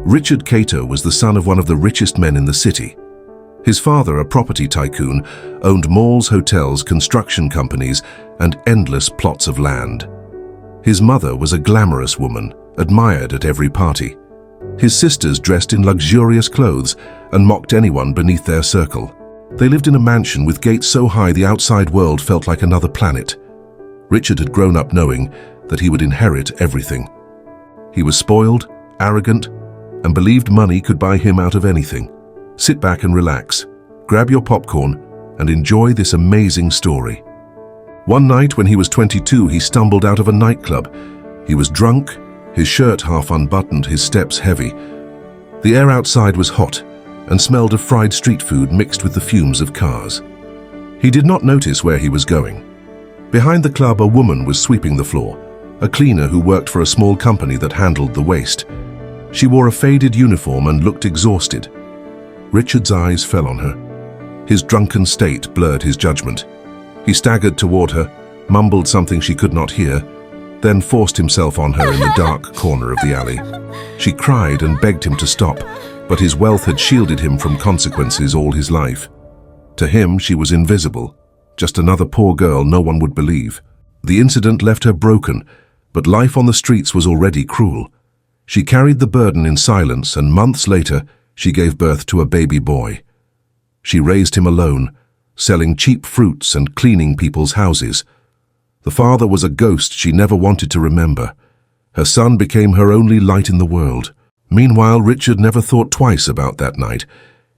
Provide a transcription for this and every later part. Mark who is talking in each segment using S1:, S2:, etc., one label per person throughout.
S1: Richard Cato was the son of one of the richest men in the city. His father, a property tycoon, owned malls, hotels, construction companies, and endless plots of land. His mother was a glamorous woman, admired at every party. His sisters dressed in luxurious clothes and mocked anyone beneath their circle. They lived in a mansion with gates so high the outside world felt like another planet. Richard had grown up knowing that he would inherit everything. He was spoiled, arrogant, and believed money could buy him out of anything. Sit back and relax, grab your popcorn, and enjoy this amazing story. One night when he was 22, he stumbled out of a nightclub. He was drunk, his shirt half unbuttoned, his steps heavy. The air outside was hot and smelled of fried street food mixed with the fumes of cars. He did not notice where he was going. Behind the club, a woman was sweeping the floor, a cleaner who worked for a small company that handled the waste. She wore a faded uniform and looked exhausted. Richard's eyes fell on her. His drunken state blurred his judgment. He staggered toward her, mumbled something she could not hear, then forced himself on her in the dark corner of the alley. She cried and begged him to stop, but his wealth had shielded him from consequences all his life. To him, she was invisible, just another poor girl no one would believe. The incident left her broken, but life on the streets was already cruel. She carried the burden in silence, and months later, she gave birth to a baby boy. She raised him alone, selling cheap fruits and cleaning people's houses. The father was a ghost she never wanted to remember. Her son became her only light in the world. Meanwhile, Richard never thought twice about that night.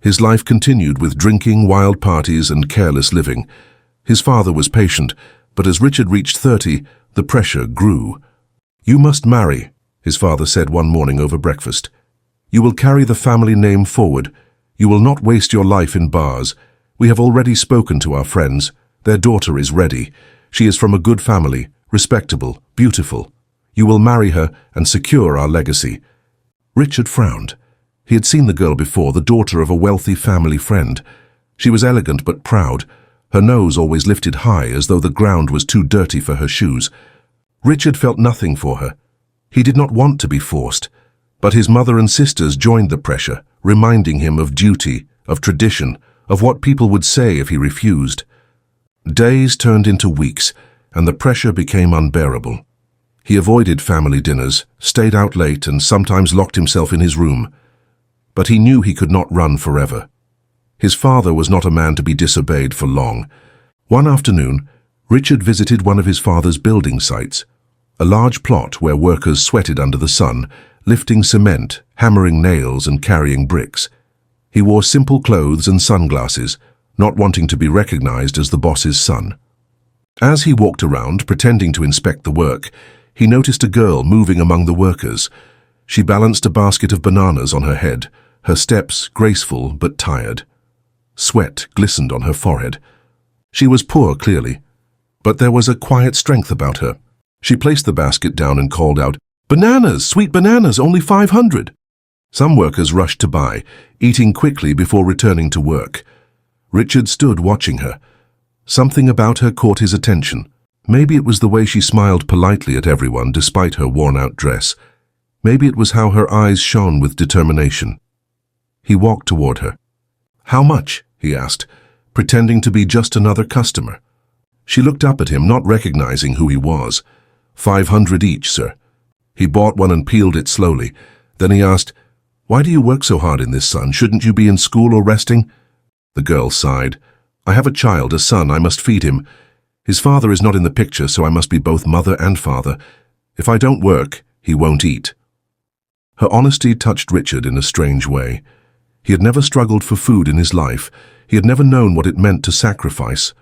S1: His life continued with drinking, wild parties, and careless living. His father was patient, but as Richard reached 30, the pressure grew. "You must marry," his father said one morning over breakfast. "You will carry the family name forward. You will not waste your life in bars. We have already spoken to our friends. Their daughter is ready. She is from a good family, respectable, beautiful. You will marry her and secure our legacy." Richard frowned. He had seen the girl before, the daughter of a wealthy family friend. She was elegant but proud, her nose always lifted high as though the ground was too dirty for her shoes. Richard felt nothing for her. He did not want to be forced, but his mother and sisters joined the pressure, reminding him of duty, of tradition, of what people would say if he refused. Days turned into weeks, and the pressure became unbearable. He avoided family dinners, stayed out late, and sometimes locked himself in his room. But he knew he could not run forever. His father was not a man to be disobeyed for long. One afternoon, Richard visited one of his father's building sites, a large plot where workers sweated under the sun, lifting cement, hammering nails, and carrying bricks. He wore simple clothes and sunglasses, not wanting to be recognized as the boss's son. As he walked around, pretending to inspect the work, he noticed a girl moving among the workers. She balanced a basket of bananas on her head, her steps graceful but tired. Sweat glistened on her forehead. She was poor, clearly, but there was a quiet strength about her. She placed the basket down and called out, "Bananas, sweet bananas, only 500. Some workers rushed to buy, eating quickly before returning to work. Richard stood watching her. Something about her caught his attention. Maybe it was the way she smiled politely at everyone despite her worn-out dress. Maybe it was how her eyes shone with determination. He walked toward her. "How much?" he asked, pretending to be just another customer. She looked up at him, not recognizing who he was. 500 each, sir." He bought one and peeled it slowly. Then he asked, "Why do you work so hard in this sun? Shouldn't you be in school or resting?" The girl sighed. "I have a child, a son. I must feed him. His father is not in the picture, so I must be both mother and father. If I don't work, he won't eat." Her honesty touched Richard in a strange way. He had never struggled for food in his life. He had never known what it meant to sacrifice.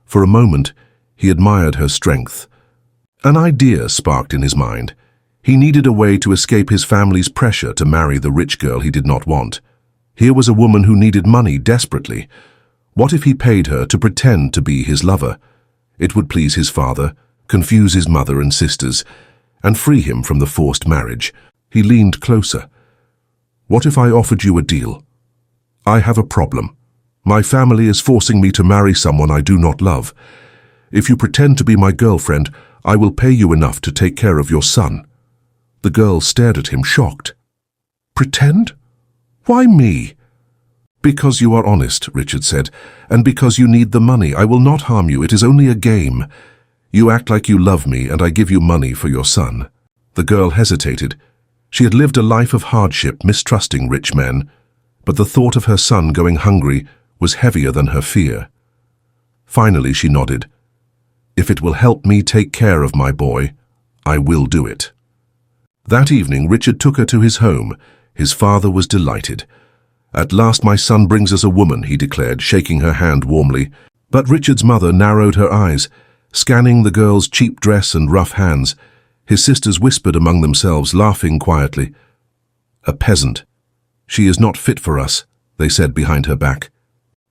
S1: For a moment, he admired her strength. An idea sparked in his mind. He needed a way to escape his family's pressure to marry the rich girl he did not want. Here was a woman who needed money desperately. What if he paid her to pretend to be his lover? It would please his father, confuse his mother and sisters, and free him from the forced marriage. He leaned closer. "What if I offered you a deal? I have a problem. My family is forcing me to marry someone I do not love. If you pretend to be my girlfriend, I will pay you enough to take care of your son." The girl stared at him, shocked. Pretend? Why me? Because you are honest, Richard said, and because you need the money. I will not harm you. It is only a game. You act like you love me, and I give you money for your son. The girl hesitated. She had lived a life of hardship, mistrusting rich men, but the thought of her son going hungry was heavier than her fear. Finally, she nodded. If it will help me take care of my boy, I will do it. That evening, Richard took her to his home. His father was delighted. At last my son brings us a woman, he declared, shaking her hand warmly. But Richard's mother narrowed her eyes, scanning the girl's cheap dress and rough hands. His sisters whispered among themselves, laughing quietly. A peasant. She is not fit for us, they said behind her back.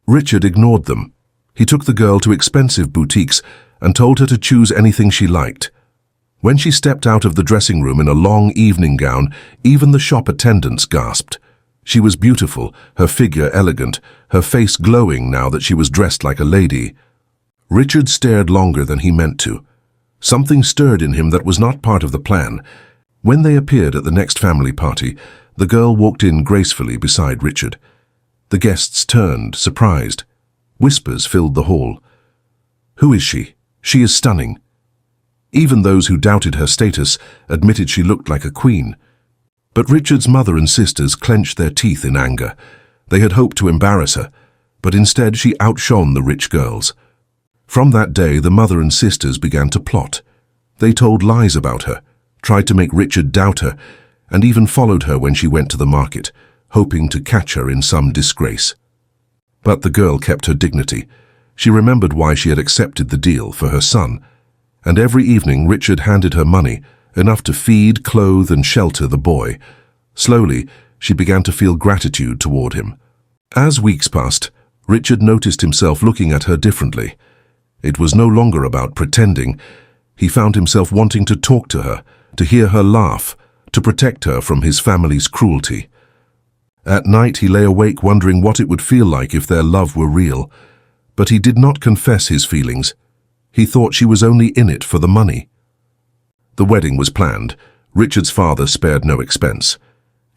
S1: Richard ignored them. He took the girl to expensive boutiques and told her to choose anything she liked. When she stepped out of the dressing room in a long evening gown, even the shop attendants gasped. She was beautiful, her figure elegant, her face glowing now that she was dressed like a lady. Richard stared longer than he meant to. Something stirred in him that was not part of the plan. When they appeared at the next family party, the girl walked in gracefully beside Richard. The guests turned, surprised. Whispers filled the hall. Who is she? She is stunning. Even those who doubted her status admitted she looked like a queen. But Richard's mother and sisters clenched their teeth in anger. They had hoped to embarrass her, but instead she outshone the rich girls. From that day, the mother and sisters began to plot. They told lies about her, tried to make Richard doubt her, and even followed her when she went to the market, hoping to catch her in some disgrace. But the girl kept her dignity. She remembered why she had accepted the deal for her son, and every evening Richard handed her money, enough to feed, clothe, and shelter the boy. Slowly, she began to feel gratitude toward him. As weeks passed, Richard noticed himself looking at her differently. It was no longer about pretending. He found himself wanting to talk to her, to hear her laugh, to protect her from his family's cruelty. At night he lay awake wondering what it would feel like if their love were real. But he did not confess his feelings. He thought she was only in it for the money. The wedding was planned. Richard's father spared no expense.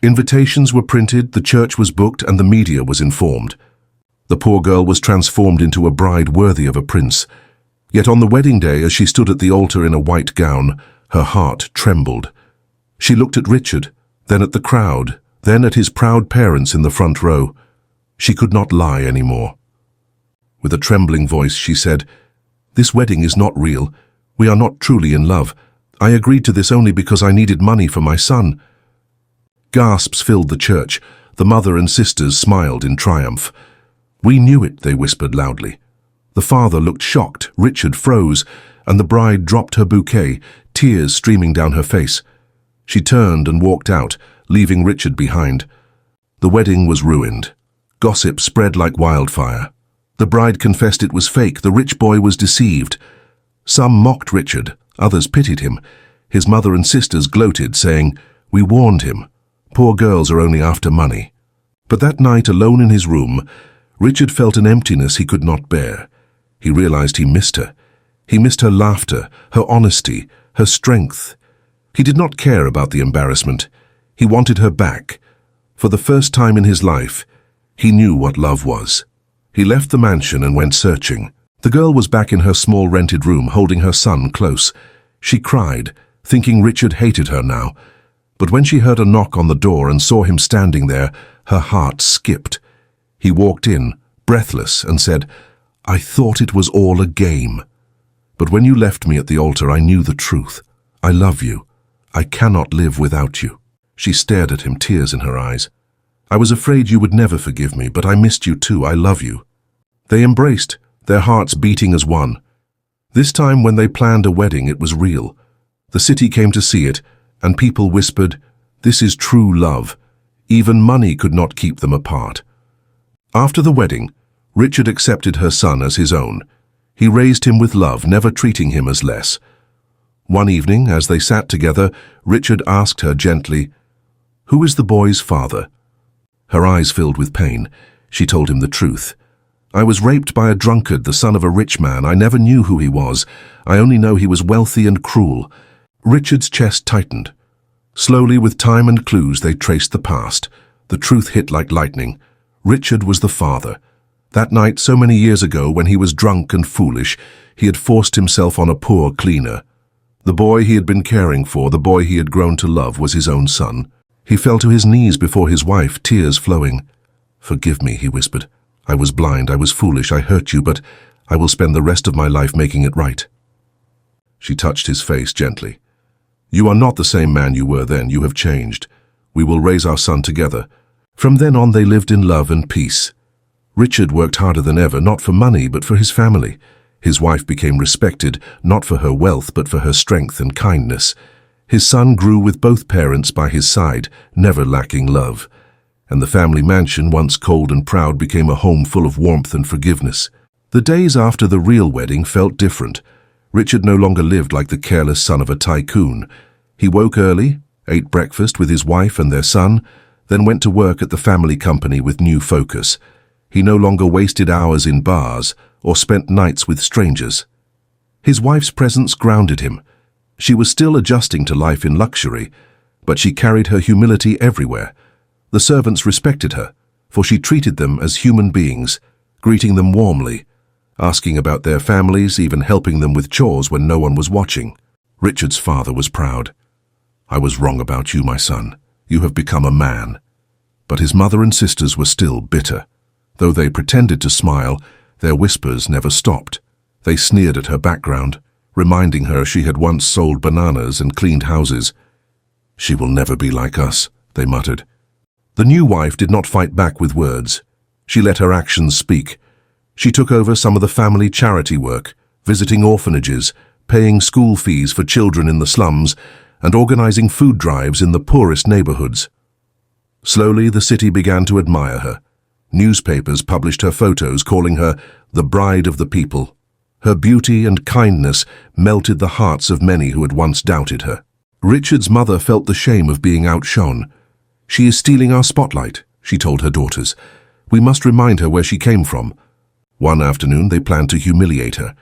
S1: Invitations were printed, the church was booked, and the media was informed. The poor girl was transformed into a bride worthy of a prince. Yet on the wedding day, as she stood at the altar in a white gown, her heart trembled. She looked at Richard, then at the crowd, then at his proud parents in the front row. She could not lie anymore. With a trembling voice, she said, "This wedding is not real. We are not truly in love. I agreed to this only because I needed money for my son." Gasps filled the church. The mother and sisters smiled in triumph. "We knew it," they whispered loudly. The father looked shocked, Richard froze, and the bride dropped her bouquet, tears streaming down her face. She turned and walked out, leaving Richard behind. The wedding was ruined. Gossip spread like wildfire. The bride confessed it was fake. The rich boy was deceived. Some mocked Richard, others pitied him. His mother and sisters gloated, saying, "We warned him. Poor girls are only after money." But that night, alone in his room, Richard felt an emptiness he could not bear. He realized he missed her. He missed her laughter, her honesty, her strength. He did not care about the embarrassment. He wanted her back. For the first time in his life, he knew what love was. He left the mansion and went searching. The girl was back in her small rented room, holding her son close. She cried, thinking Richard hated her now. But when she heard a knock on the door and saw him standing there, her heart skipped. He walked in, breathless, and said, "I thought it was all a game. But when you left me at the altar, I knew the truth. I love you. I cannot live without you." She stared at him, tears in her eyes. "I was afraid you would never forgive me, but I missed you too. I love you." They embraced, their hearts beating as one. This time when they planned a wedding, it was real. The city came to see it, and people whispered, "This is true love." Even money could not keep them apart. After the wedding, Richard accepted her son as his own. He raised him with love, never treating him as less. One evening, as they sat together, Richard asked her gently, "Who is the boy's father?" Her eyes filled with pain. She told him the truth. "I was raped by a drunkard, the son of a rich man. I never knew who he was. I only know he was wealthy and cruel." Richard's chest tightened. Slowly, with time and clues, they traced the past. The truth hit like lightning. Richard was the father. That night, so many years ago, when he was drunk and foolish, he had forced himself on a poor cleaner. The boy he had been caring for, the boy he had grown to love, was his own son. He fell to his knees before his wife, tears flowing. "Forgive me," he whispered. "I was blind, I was foolish, I hurt you, but I will spend the rest of my life making it right." She touched his face gently. "You are not the same man you were then. You have changed. We will raise our son together." From then on, they lived in love and peace. Richard worked harder than ever, not for money, but for his family. His wife became respected, not for her wealth, but for her strength and kindness. His son grew with both parents by his side, never lacking love. And the family mansion, once cold and proud, became a home full of warmth and forgiveness. The days after the real wedding felt different. Richard no longer lived like the careless son of a tycoon. He woke early, ate breakfast with his wife and their son, then went to work at the family company with new focus. He no longer wasted hours in bars or spent nights with strangers. His wife's presence grounded him. She was still adjusting to life in luxury, but she carried her humility everywhere. The servants respected her, for she treated them as human beings, greeting them warmly, asking about their families, even helping them with chores when no one was watching. Richard's father was proud. "I was wrong about you, my son. You have become a man." But his mother and sisters were still bitter. Though they pretended to smile, their whispers never stopped. They sneered at her background, reminding her she had once sold bananas and cleaned houses. "She will never be like us," they muttered. The new wife did not fight back with words. She let her actions speak. She took over some of the family charity work, visiting orphanages, paying school fees for children in the slums, and organizing food drives in the poorest neighborhoods. Slowly, the city began to admire her. Newspapers published her photos, calling her the bride of the people. Her beauty and kindness melted the hearts of many who had once doubted her. Richard's mother felt the shame of being outshone. "She is stealing our spotlight," she told her daughters. "We must remind her where she came from." One afternoon, they planned to humiliate her.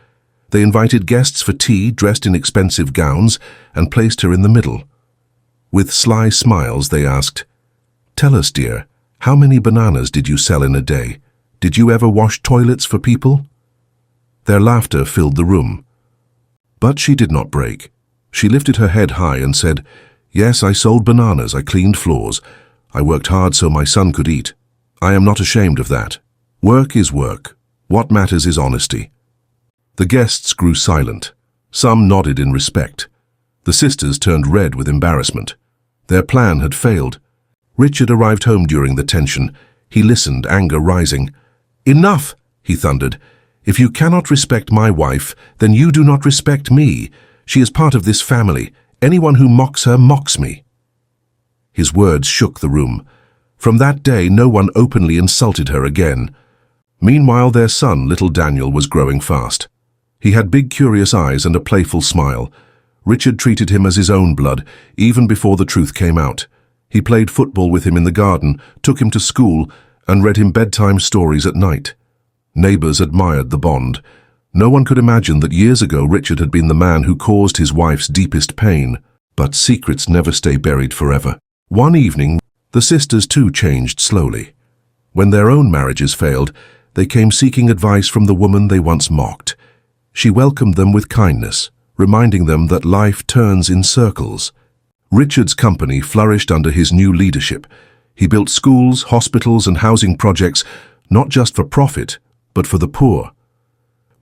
S1: They invited guests for tea, dressed in expensive gowns, and placed her in the middle. With sly smiles, they asked, "Tell us, dear, how many bananas did you sell in a day? Did you ever wash toilets for people?" Their laughter filled the room. But she did not break. She lifted her head high and said, "Yes, I sold bananas, I cleaned floors. I worked hard so my son could eat. I am not ashamed of that. Work is work. What matters is honesty." The guests grew silent. Some nodded in respect. The sisters turned red with embarrassment. Their plan had failed. Richard arrived home during the tension. He listened, anger rising. "Enough!" he thundered. "If you cannot respect my wife, then you do not respect me. She is part of this family. Anyone who mocks her mocks me." His words shook the room. From that day, no one openly insulted her again. Meanwhile, their son, little Daniel, was growing fast. He had big, curious eyes and a playful smile. Richard treated him as his own blood, even before the truth came out. He played football with him in the garden, took him to school, and read him bedtime stories at night. Neighbors admired the bond. No one could imagine that years ago Richard had been the man who caused his wife's deepest pain. But secrets never stay buried forever. One evening, the sisters too changed slowly. When their own marriages failed, they came seeking advice from the woman they once mocked. She welcomed them with kindness, reminding them that life turns in circles. Richard's company flourished under his new leadership. He built schools, hospitals, and housing projects, not just for profit, but for the poor.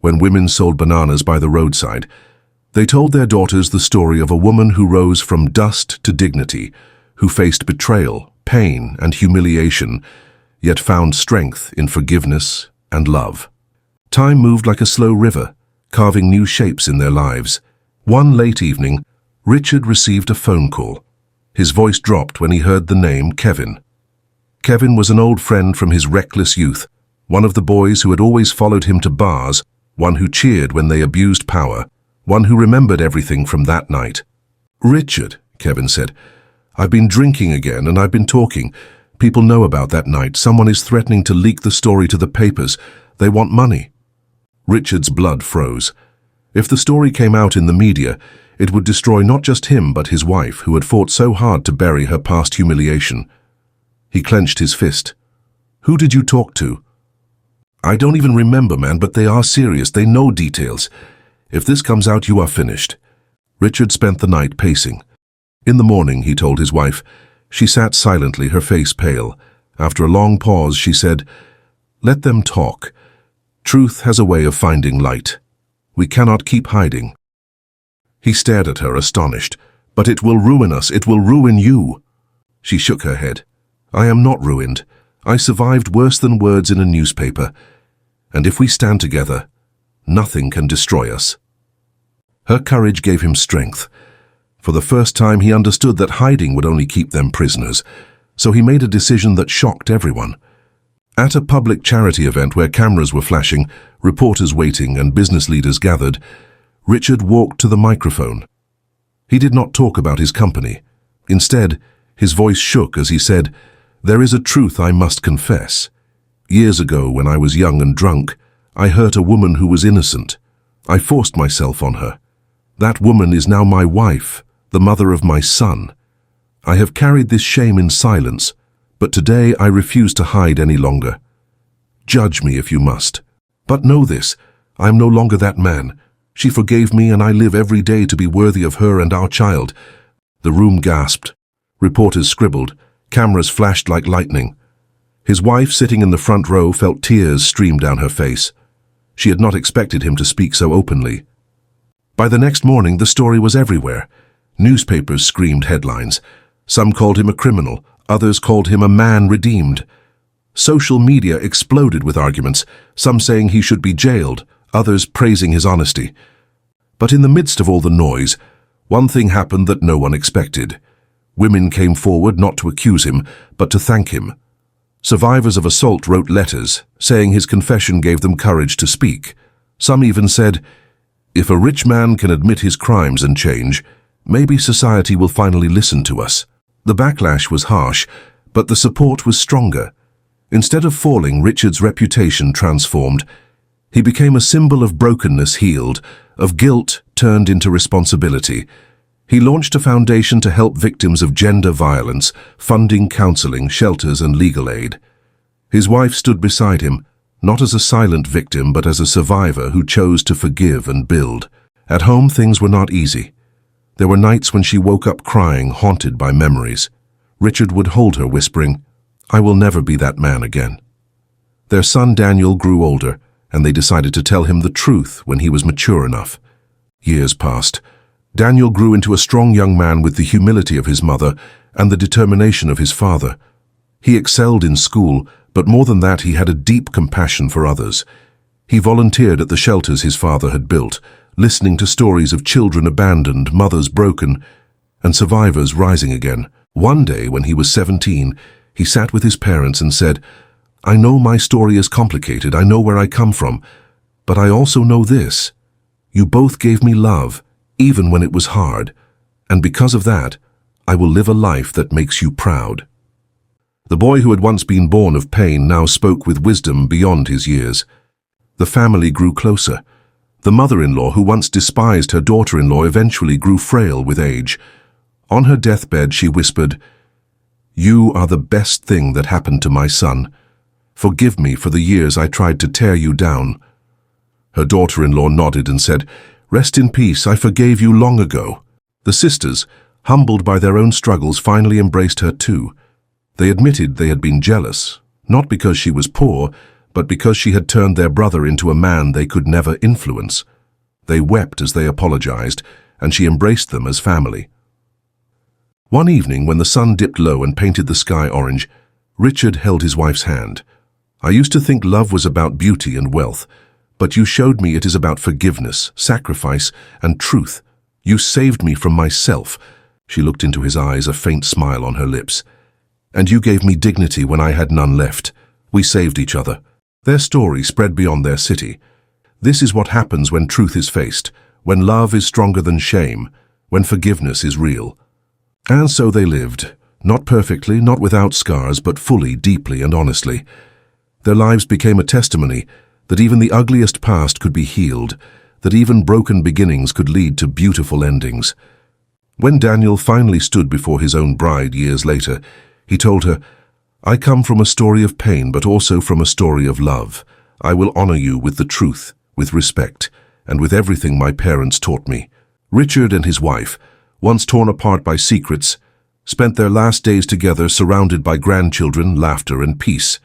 S1: When women sold bananas by the roadside, they told their daughters the story of a woman who rose from dust to dignity, who faced betrayal, pain, and humiliation, yet found strength in forgiveness and love. Time moved like a slow river, carving new shapes in their lives. One late evening, Richard received a phone call. His voice dropped when he heard the name Kevin. Kevin was an old friend from his reckless youth, one of the boys who had always followed him to bars, one who cheered when they abused power, one who remembered everything from that night. "Richard," Kevin said, "I've been drinking again and I've been talking. People know about that night. Someone is threatening to leak the story to the papers. They want money." Richard's blood froze. If the story came out in the media, it would destroy not just him but his wife, who had fought so hard to bury her past humiliation. He clenched his fist. "Who did you talk to?" "I don't even remember, man, but they are serious. They know details. If this comes out, you are finished." Richard spent the night pacing. In the morning, he told his wife. She sat silently, her face pale. After a long pause, she said, "Let them talk. Truth has a way of finding light. We cannot keep hiding." He stared at her, astonished. "But it will ruin us. It will ruin you." She shook her head. "I am not ruined. I survived worse than words in a newspaper. And if we stand together, nothing can destroy us." Her courage gave him strength. For the first time, he understood that hiding would only keep them prisoners. So he made a decision that shocked everyone. At a public charity event where cameras were flashing, reporters waiting, and business leaders gathered, Richard walked to the microphone. He did not talk about his company. Instead, his voice shook as he said, "There is a truth I must confess. Years ago, when I was young and drunk, I hurt a woman who was innocent. I forced myself on her. That woman is now my wife, the mother of my son. I have carried this shame in silence, but today I refuse to hide any longer. Judge me if you must. But know this, I am no longer that man. She forgave me, and I live every day to be worthy of her and our child." The room gasped. Reporters scribbled. Cameras flashed like lightning. His wife, sitting in the front row, felt tears stream down her face. She had not expected him to speak so openly. By the next morning, the story was everywhere. Newspapers screamed headlines. Some called him a criminal, others called him a man redeemed. Social media exploded with arguments, some saying he should be jailed, others praising his honesty. But in the midst of all the noise, one thing happened that no one expected. Women came forward not to accuse him, but to thank him. Survivors of assault wrote letters, saying his confession gave them courage to speak. Some even said, "If a rich man can admit his crimes and change, maybe society will finally listen to us." The backlash was harsh, but the support was stronger. Instead of falling, Richard's reputation transformed. He became a symbol of brokenness healed, of guilt turned into responsibility. He launched a foundation to help victims of gender violence, funding counseling, shelters, and legal aid. His wife stood beside him, not as a silent victim, but as a survivor who chose to forgive and build. At home, things were not easy. There were nights when she woke up crying, haunted by memories. Richard would hold her, whispering, "I will never be that man again." Their son Daniel grew older, and they decided to tell him the truth when he was mature enough. Years passed. Daniel grew into a strong young man with the humility of his mother and the determination of his father. He excelled in school, but more than that, he had a deep compassion for others. He volunteered at the shelters his father had built, listening to stories of children abandoned, mothers broken, and survivors rising again. One day, when he was 17, he sat with his parents and said, "I know my story is complicated, I know where I come from, but I also know this. You both gave me love, even when it was hard, and because of that, I will live a life that makes you proud." The boy who had once been born of pain now spoke with wisdom beyond his years. The family grew closer. The mother-in-law, who once despised her daughter-in-law, eventually grew frail with age. On her deathbed, she whispered, "You are the best thing that happened to my son. Forgive me for the years I tried to tear you down." Her daughter-in-law nodded and said, "Rest in peace, I forgave you long ago." The sisters, humbled by their own struggles, finally embraced her too. They admitted they had been jealous, not because she was poor, but because she had turned their brother into a man they could never influence. They wept as they apologized, and she embraced them as family. One evening, when the sun dipped low and painted the sky orange, Richard held his wife's hand. "I used to think love was about beauty and wealth, but you showed me it is about forgiveness, sacrifice, and truth. You saved me from myself." She looked into his eyes, a faint smile on her lips. "And you gave me dignity when I had none left. We saved each other." Their story spread beyond their city. This is what happens when truth is faced, when love is stronger than shame, when forgiveness is real. And so they lived, not perfectly, not without scars, but fully, deeply, and honestly. Their lives became a testimony that even the ugliest past could be healed, that even broken beginnings could lead to beautiful endings. When Daniel finally stood before his own bride years later, he told her, "I come from a story of pain, but also from a story of love. I will honor you with the truth, with respect, and with everything my parents taught me." Richard and his wife, once torn apart by secrets, spent their last days together surrounded by grandchildren, laughter, and peace.